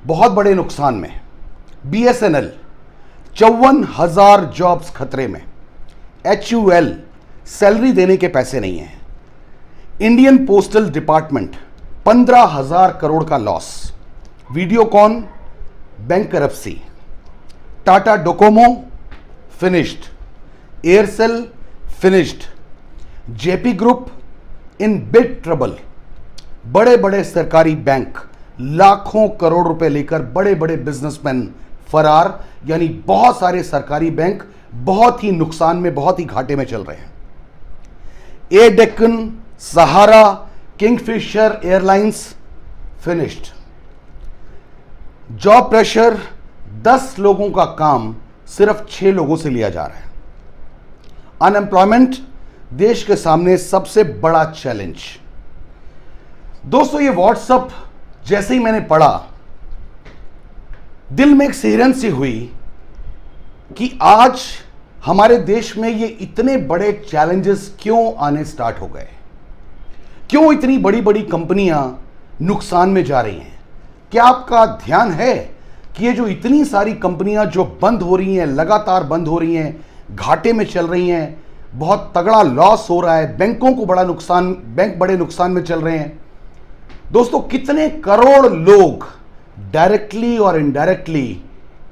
बहुत बड़े नुकसान में। BSNL 54,000 जॉब्स खतरे में। HUL सैलरी देने के पैसे नहीं है। इंडियन पोस्टल डिपार्टमेंट 15,000 करोड़ का loss. Videocon bankruptcy. Tata Docomo finished. Aircel finished. JP group in big trouble. बड़े बड़े सरकारी बैंक लाखों करोड़ रुपए लेकर बड़े बड़े बिजनेसमैन फरार, यानी बहुत सारे सरकारी बैंक बहुत ही नुकसान में, बहुत ही घाटे में चल रहे हैं। Air Deccan, Sahara, Kingfisher airlines finished. Job pressure, 10 लोगों का काम सिर्फ 6 लोगों से लिया जा रहा है। अनएम्प्लॉयमेंट देश के सामने सबसे बड़ा चैलेंज। दोस्तों, ये व्हाट्सएप जैसे ही मैंने पढ़ा, दिल में एक सिहरन सी हुई कि आज हमारे देश में ये इतने बड़े चैलेंजेस क्यों आने स्टार्ट हो गए, क्यों इतनी बड़ी बड़ी कंपनियां नुकसान में जा रही हैं। क्या आपका ध्यान है कि ये जो इतनी सारी कंपनियां जो बंद हो रही हैं, लगातार बंद हो रही हैं, घाटे में चल रही हैं, बहुत तगड़ा लॉस हो रहा है, बैंकों को बड़ा नुकसान, बैंक बड़े नुकसान में चल रहे हैं। दोस्तों, कितने करोड़ लोग डायरेक्टली और इनडायरेक्टली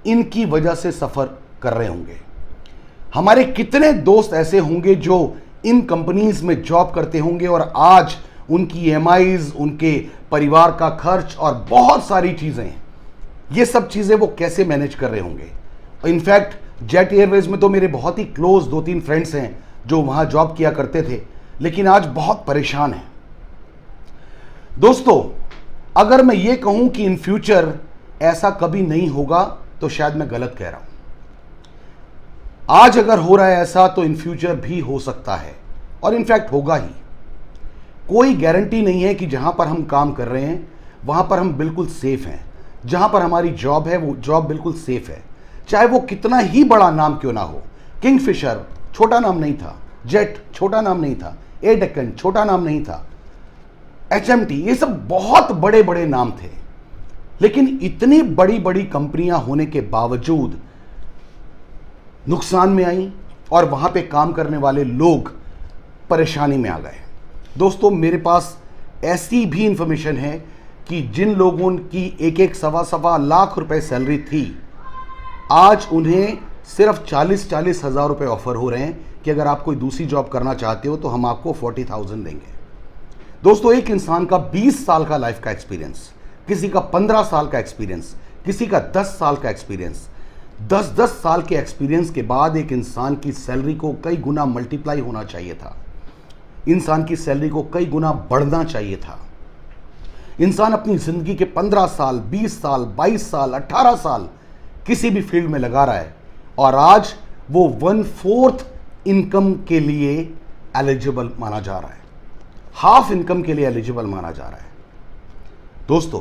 इनकी वजह से सफर कर रहे होंगे। हमारे कितने दोस्त ऐसे होंगे जो इन कंपनीज में जॉब करते होंगे और आज उनकी EMIs, उनके परिवार का खर्च और बहुत सारी चीजें, ये सब चीजें वो कैसे मैनेज कर रहे होंगे। इनफैक्ट जेट एयरवेज में तो मेरे बहुत ही क्लोज 2-3 फ्रेंड्स हैं जो वहां जॉब किया करते थे, लेकिन आज बहुत परेशान हैं। दोस्तों, अगर मैं ये कहूं कि इन फ्यूचर ऐसा कभी नहीं होगा तो शायद मैं गलत कह रहा हूं। आज अगर हो रहा है ऐसा तो इन फ्यूचर भी हो सकता है और इनफैक्ट होगा ही। कोई गारंटी नहीं है कि जहां पर हम काम कर रहे हैं वहां पर हम बिल्कुल सेफ हैं। जहां पर हमारी जॉब है वो जॉब बिल्कुल सेफ है, चाहे वो कितना ही बड़ा नाम क्यों ना हो। किंगफिशर छोटा नाम नहीं था, जेट छोटा नाम नहीं था, एयर डेक्कन छोटा नाम नहीं था, HMT, ये सब बहुत बड़े बड़े नाम थे। लेकिन इतनी बड़ी बड़ी कंपनियां होने के बावजूद नुकसान में आई और वहां पे काम करने वाले लोग परेशानी में आ गए। दोस्तों, मेरे पास ऐसी भी इंफॉर्मेशन है कि जिन लोगों की 1-1, सवा लाख रुपए सैलरी थी, आज उन्हें सिर्फ 40-40 हज़ार रुपए ऑफर हो रहे हैं कि अगर आप कोई दूसरी जॉब करना चाहते हो तो हम आपको 40,000 देंगे। दोस्तों, एक इंसान का 20 साल का लाइफ का एक्सपीरियंस, किसी का 15 साल का एक्सपीरियंस, किसी का 10 साल का एक्सपीरियंस, 10-10 साल के एक्सपीरियंस के बाद एक इंसान की सैलरी को कई गुना मल्टीप्लाई होना चाहिए था। इंसान की सैलरी को कई गुना बढ़ना चाहिए था। इंसान अपनी जिंदगी के 15 साल, 20 साल, 22 साल, 18 साल किसी भी फील्ड में लगा रहा है और आज वो 1/4 इनकम के लिए एलिजिबल माना जा रहा है, हाफ इनकम के लिए एलिजिबल माना जा रहा है। दोस्तों,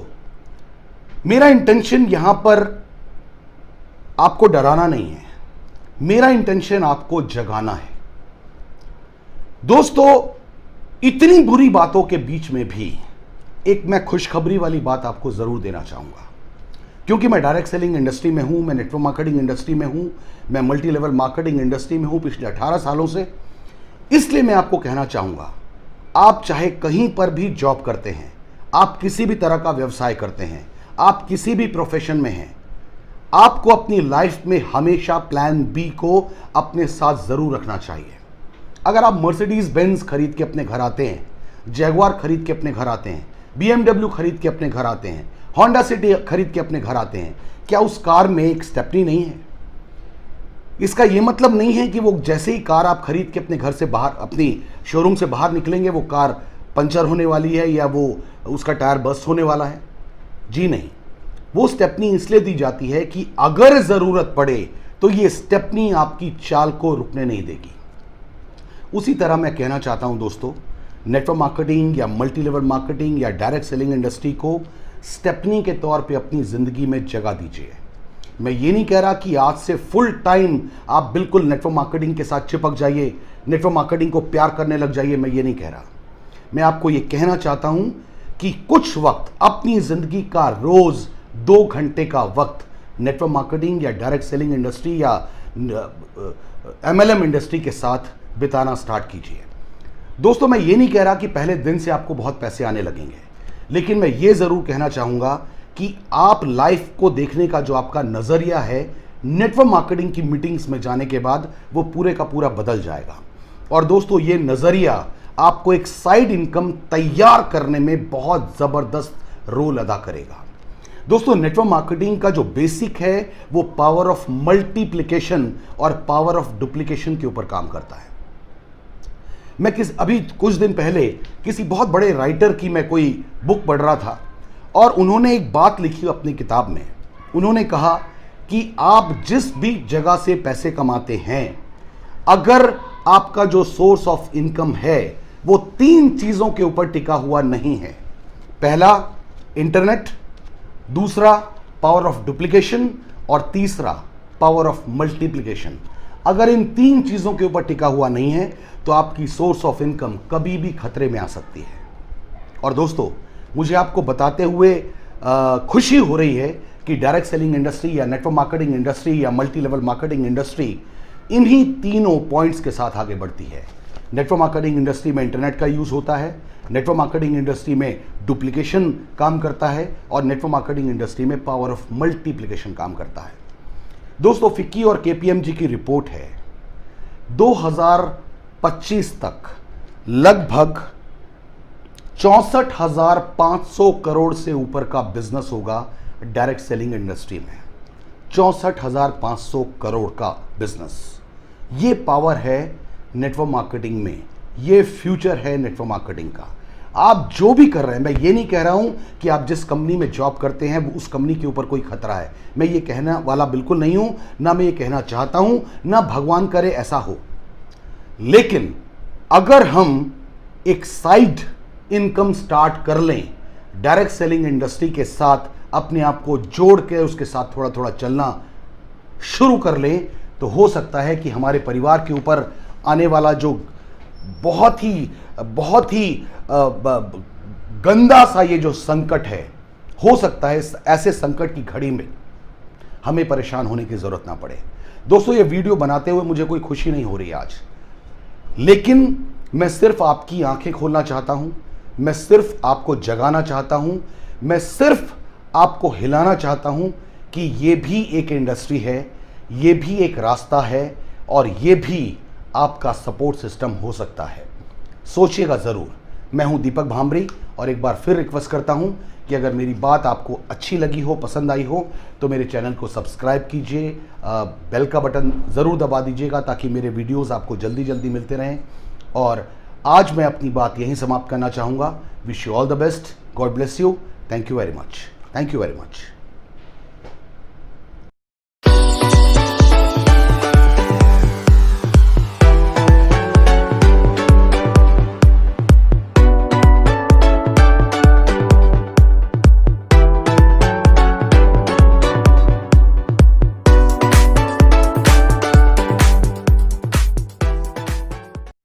मेरा इंटेंशन यहां पर आपको डराना नहीं है, मेरा इंटेंशन आपको जगाना है। दोस्तों, इतनी बुरी बातों के बीच में भी एक मैं खुशखबरी वाली बात आपको जरूर देना चाहूंगा, क्योंकि मैं डायरेक्ट सेलिंग इंडस्ट्री में हूं, मैं नेटवर्क मार्केटिंग इंडस्ट्री में हूं, मैं मल्टी लेवल मार्केटिंग इंडस्ट्री में हूं पिछले 18 सालों से। इसलिए मैं आपको कहना चाहूंगा, आप चाहे कहीं पर भी जॉब करते हैं, आप किसी भी तरह का व्यवसाय करते हैं, आप किसी भी प्रोफेशन में हैं, आपको अपनी लाइफ में हमेशा प्लान बी को अपने साथ जरूर रखना चाहिए। अगर आप मर्सिडीज बेंज खरीद के अपने घर आते हैं, जैगुआर खरीद के अपने घर आते हैं, BMW खरीद के अपने घर आते हैं, होंडा सिटी खरीद के अपने घर आते हैं, क्या उस कार में एक स्टेपनी नहीं है? इसका यह मतलब नहीं है कि वो जैसे ही कार आप खरीद के अपने घर से बाहर, अपनी शोरूम से बाहर निकलेंगे, वो कार पंचर होने वाली है या वो उसका टायर बस्ट होने वाला है। जी नहीं, वो स्टेपनी इसलिए दी जाती है कि अगर जरूरत पड़े तो ये स्टेपनी आपकी चाल को रुकने नहीं देगी। उसी तरह मैं कहना चाहता हूं दोस्तों, नेटवर्क मार्केटिंग या मल्टी लेवल मार्केटिंग या डायरेक्ट सेलिंग इंडस्ट्री को स्टेपनी के तौर पे अपनी जिंदगी में जगह दीजिए। मैं ये नहीं कह रहा कि आज से फुल टाइम आप बिल्कुल नेटवर्क मार्केटिंग के साथ चिपक जाइए, नेटवर्क मार्केटिंग को प्यार करने लग जाइए, मैं ये नहीं कह रहा। मैं आपको ये कहना चाहता हूं कि कुछ वक्त अपनी जिंदगी का रोज 2 घंटे का वक्त नेटवर्क मार्केटिंग या डायरेक्ट सेलिंग इंडस्ट्री या MLM इंडस्ट्री के साथ बिताना स्टार्ट कीजिए। दोस्तों, मैं ये नहीं कह रहा कि पहले दिन से आपको बहुत पैसे आने लगेंगे, लेकिन मैं ये ज़रूर कहना चाहूँगा कि आप लाइफ को देखने का जो आपका नज़रिया है नेटवर्क मार्केटिंग की मीटिंग्स में जाने के बाद वो पूरे का पूरा बदल जाएगा। और दोस्तों, ये नज़रिया आपको एक साइड इनकम तैयार करने में बहुत ज़बरदस्त रोल अदा करेगा। दोस्तों, नेटवर्क मार्केटिंग का जो बेसिक है वो पावर ऑफ मल्टीप्लिकेशन और पावर ऑफ डुप्लीकेशन के ऊपर काम करता है। मैं अभी कुछ दिन पहले किसी बहुत बड़े राइटर की मैं कोई बुक पढ़ रहा था और उन्होंने एक बात लिखी अपनी किताब में। उन्होंने कहा कि आप जिस भी जगह से पैसे कमाते हैं, अगर आपका जो सोर्स ऑफ इनकम है वो 3 चीज़ों के ऊपर टिका हुआ नहीं है। पहला, इंटरनेट, दूसरा पावर ऑफ डुप्लीकेशन और तीसरा पावर ऑफ मल्टीप्लिकेशन। अगर इन 3 चीज़ों के ऊपर टिका हुआ नहीं है तो आपकी सोर्स ऑफ इनकम कभी भी खतरे में आ सकती है। और दोस्तों, मुझे आपको बताते हुए खुशी हो रही है कि डायरेक्ट सेलिंग इंडस्ट्री या नेटवर्क मार्केटिंग इंडस्ट्री या मल्टी लेवल मार्केटिंग इंडस्ट्री इन्हीं तीनों पॉइंट्स के साथ आगे बढ़ती है। नेटवर्क मार्केटिंग इंडस्ट्री में इंटरनेट का यूज़ होता है, नेटवर्क मार्केटिंग इंडस्ट्री में डुप्लीकेशन काम करता है और नेटवर्क मार्केटिंग इंडस्ट्री में पावर ऑफ मल्टीप्लिकेशन काम करता है। दोस्तों, फिक्की और KPMG की रिपोर्ट है 2025 तक लगभग 64,500 करोड़ से ऊपर का बिजनेस होगा डायरेक्ट सेलिंग इंडस्ट्री में। 64,500 करोड़ का बिजनेस, ये पावर है नेटवर्क मार्केटिंग में, ये फ्यूचर है नेटवर्क मार्केटिंग का। आप जो भी कर रहे हैं, मैं ये नहीं कह रहा हूं कि आप जिस कंपनी में जॉब करते हैं उस कंपनी के ऊपर कोई खतरा है, मैं ये कहने वाला बिल्कुल नहीं हूं, ना मैं ये कहना चाहता हूं, ना भगवान करे ऐसा हो। लेकिन अगर हम एक साइड इनकम स्टार्ट कर लें, डायरेक्ट सेलिंग इंडस्ट्री के साथ अपने आप को जोड़ के उसके साथ थोड़ा थोड़ा चलना शुरू कर लें, तो हो सकता है कि हमारे परिवार के ऊपर आने वाला जो बहुत ही गंदा सा ये जो संकट है, हो सकता है ऐसे संकट की घड़ी में हमें परेशान होने की जरूरत ना पड़े। दोस्तों, ये वीडियो बनाते हुए मुझे कोई खुशी नहीं हो रही आज, लेकिन मैं सिर्फ आपकी आंखें खोलना चाहता हूं, मैं सिर्फ आपको जगाना चाहता हूं, मैं सिर्फ आपको हिलाना चाहता हूं कि ये भी एक इंडस्ट्री है, ये भी एक रास्ता है और ये भी आपका सपोर्ट सिस्टम हो सकता है। सोचिएगा ज़रूर। मैं हूं दीपक भांबरी और एक बार फिर रिक्वेस्ट करता हूं कि अगर मेरी बात आपको अच्छी लगी हो, पसंद आई हो, तो मेरे चैनल को सब्सक्राइब कीजिए, बेल का बटन ज़रूर दबा दीजिएगा ताकि मेरे वीडियोस आपको जल्दी जल्दी मिलते रहें। और आज मैं अपनी बात यहीं समाप्त करना चाहूँगा। Wish you all the best, God bless you, thank you very much, thank you very much.